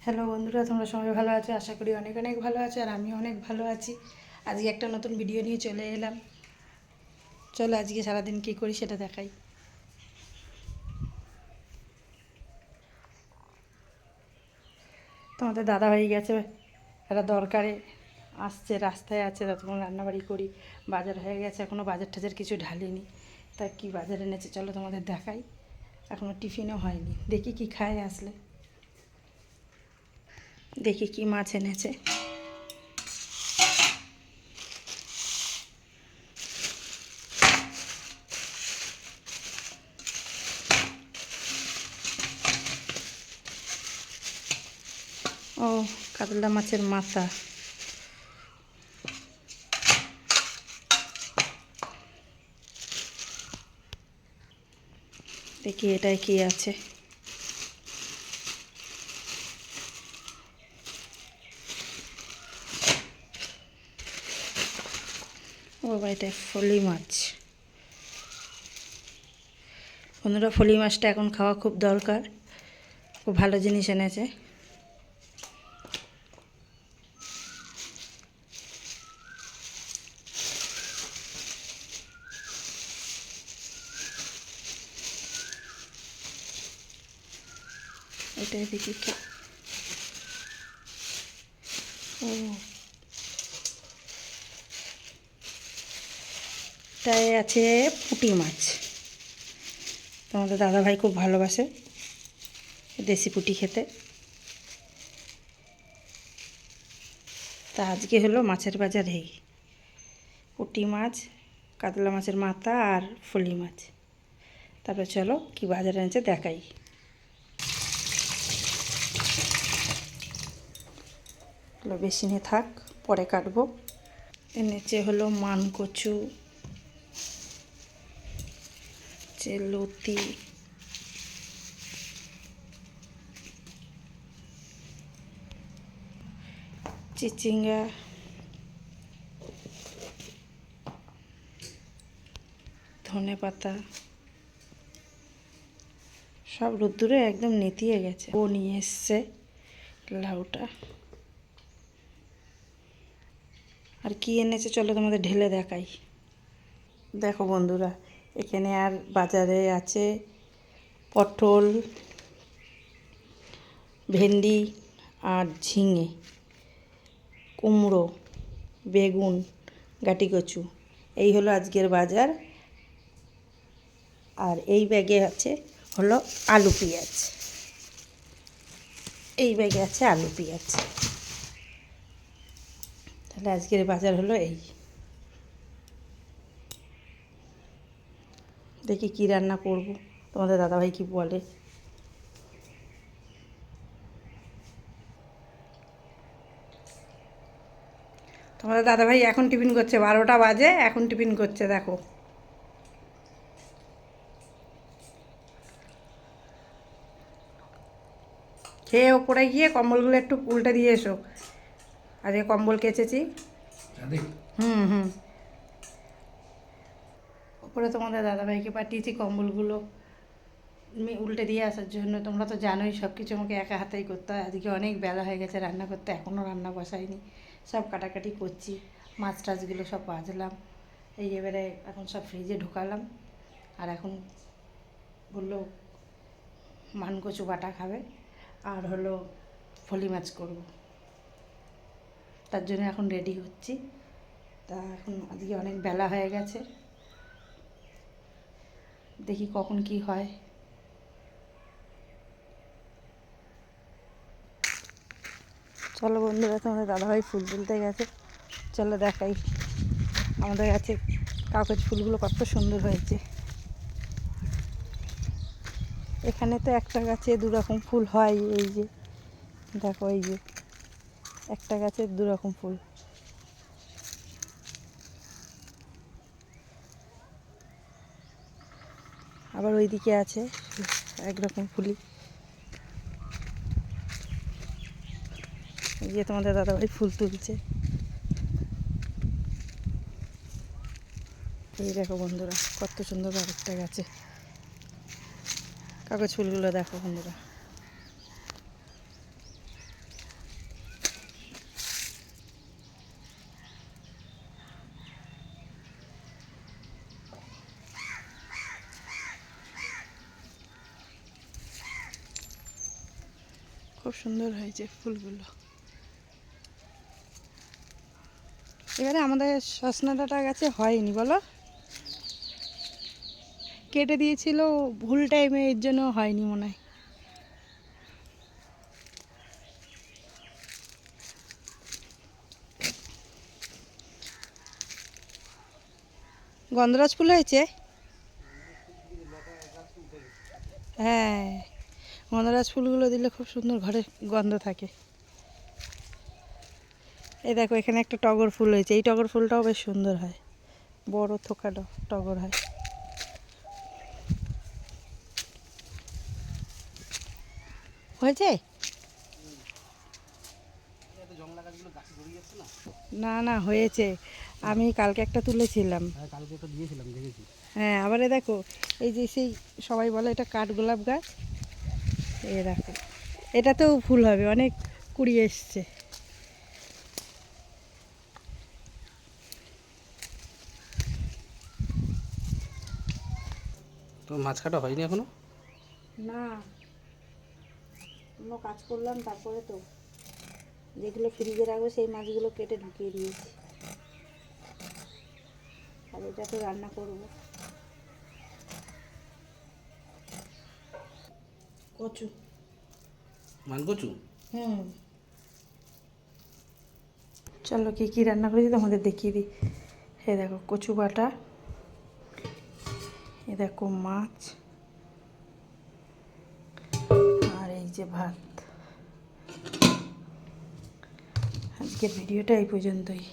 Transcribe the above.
Hello বন্ধুরা, তোমরা সবাই ভালো আছো? আশা করি অনেক অনেক ভালো আছো, আর আমিও অনেক ভালো আছি। আজকে একটা নতুন ভিডিও নিয়ে চলে এলাম। চলো আজকে সারাদিন কী করি সেটা দেখাই। তোমাদের দাদা হয়ে গেছে, একটা দরকারে আসছে, রাস্তায় আছে, ততক্ষণ রান্নাবাড়ি করি। বাজার হয়ে গেছে, এখনও বাজার টাজার কিছু ঢালিনি। তা কী বাজার এনেছে চলো তোমাদের দেখাই। এখনও টিফিনও হয়নি, দেখি কি খায় আসলে। দেখি কি মাছ এনেছে। ও, কাতলা মাছের মাথা। দেখি এটায় কি আছে। ও বাবা, এটা ফলি মাছ। বন্ধুরা, ফলি মাছটা এখন খাওয়া খুব দরকার, খুব ভালো জিনিস এনেছে। এটাই দেখি ও, এটাই আছে পুঁটি মাছ। তোমাদের দাদাভাই খুব ভালোবাসে দেশি পুঁটি খেতে। তা আজকে হলো মাছের বাজার এই পুঁটি মাছ, কাতলা মাছের মাথা আর ফলি মাছ। তারপরে চলো কি বাজার এনেছে দেখাই। বেশি নিয়ে থাক, পরে কাটবো। এনেছে হলো মানকচু, লতি, চিচিঙ্গা, ধনেপাতা, সব রোদ্দুরে একদম নেতিয়ে গেছে। ও নিয়ে এসছে লাউটা। আর কি এনেছে চলো তোমাদের ঢেলে দেখাই। দেখো বন্ধুরা, এখানে আর বাজারে আছে পটল, ভেন্ডি আর ঝিঙে, কুমড়ো, বেগুন, গাটি কচু। এই হলো আজকের বাজার। আর এই ব্যাগে আছে হলো আলু পেঁয়াজ। এই ব্যাগে আছে আলু পেঁয়াজ। তাহলে আজকের বাজার হলো এই। দেখি কি রান্না করব, তোমাদের দাদাভাই কি বলে। তোমাদের দাদাভাই এখন টিফিন করছে, 12টা বাজে, এখন টিফিন করছে। দেখো খেয়ে ওপরে গিয়ে কম্বলগুলো একটু উল্টে দিয়ে এসো। আজকে কম্বল কেচেছি। হুম হুম, ওপরে তোমাদের দাদাভাইকে পাঠিয়েছি কম্বলগুলো উল্টে দিয়ে আসার জন্য। তোমরা তো জানোই সব কিছু আমাকে একা হাতেই করতে হয়। আজকে অনেক বেলা হয়ে গেছে রান্না করতে, এখনও রান্না বসাইনি। সব কাটাকাটি করছি, মাছ টাছগুলো সব ভাজলাম। এই এবারে এখন সব ফ্রিজে ঢুকালাম। আর এখন বললো মানকচু বাটা খাবে, আর হলো ফলি মাছ করব, তার জন্য এখন রেডি হচ্ছি। তা এখন আজকে অনেক বেলা হয়ে গেছে, দেখি কখন কি হয়। চলো বন্ধুরা, তোমাদের দাদাভাই ফুল তুলতে গেছে, চলো দেখাই। আমাদের কাছে কাগজ ফুলগুলো কত সুন্দর হয়েছে। এখানে তো একটা গাছে দু রকম ফুল হয়, এই যে দেখো, এই যে একটা গাছে দু রকম ফুল। আবার ওইদিকে আছে একরকম ফুলই। এই যে তোমাদের দাদাভাই ফুল তুলছে। এই দেখো বন্ধুরা, কত সুন্দর আরেকটা গাছে কাগজ ফুলগুলো দেখো বন্ধুরা। খুব সুন্দর হয়েছে ফুলগুলো। এবারে আমাদের সজনা ডাঁটা গাছে হয়নি বলো, কেটে দিয়েছিল ভুল টাইমে, এর জন্য হয়নি মনে হয়। গন্ধরাজ ফুল হয়েছে, হ্যাঁ গন্ধরাজ ফুলগুলো দিলে খুব সুন্দর ঘরে গন্ধ থাকে। এই দেখো এখানে একটা টগর ফুল হয়েছে, এই টগর ফুলটাও বেশ সুন্দর হয়, বড় থোকা টগর হয়। হয়েছে না না হয়েছে, আমি কালকে একটা তুলেছিলাম, হ্যাঁ আবার দেখো এই যে সেই সবাই বলে এটা কাঠগোলাপ গাছ, এ দেখো এটাতেও ফুল হবে, অনেক কুড়ি এসছে। তো মাছ কাটা হয়নি এখনো? না কোনো কাজ করলাম, তারপরে তো যেগুলো ফ্রিজে রাখবো সেই মাছগুলো কেটে ঢুকিয়ে দিয়েছি, আর এটা তো রান্না করব। কচু, মানকচু। হুম চলো কী কী রান্না করেছি তোমাদের দেখিয়ে দিই। এ দেখো কচু বাটা, এ দেখো মাছ, আর এই যে ভাত। আজকের ভিডিওটা এই পর্যন্তই।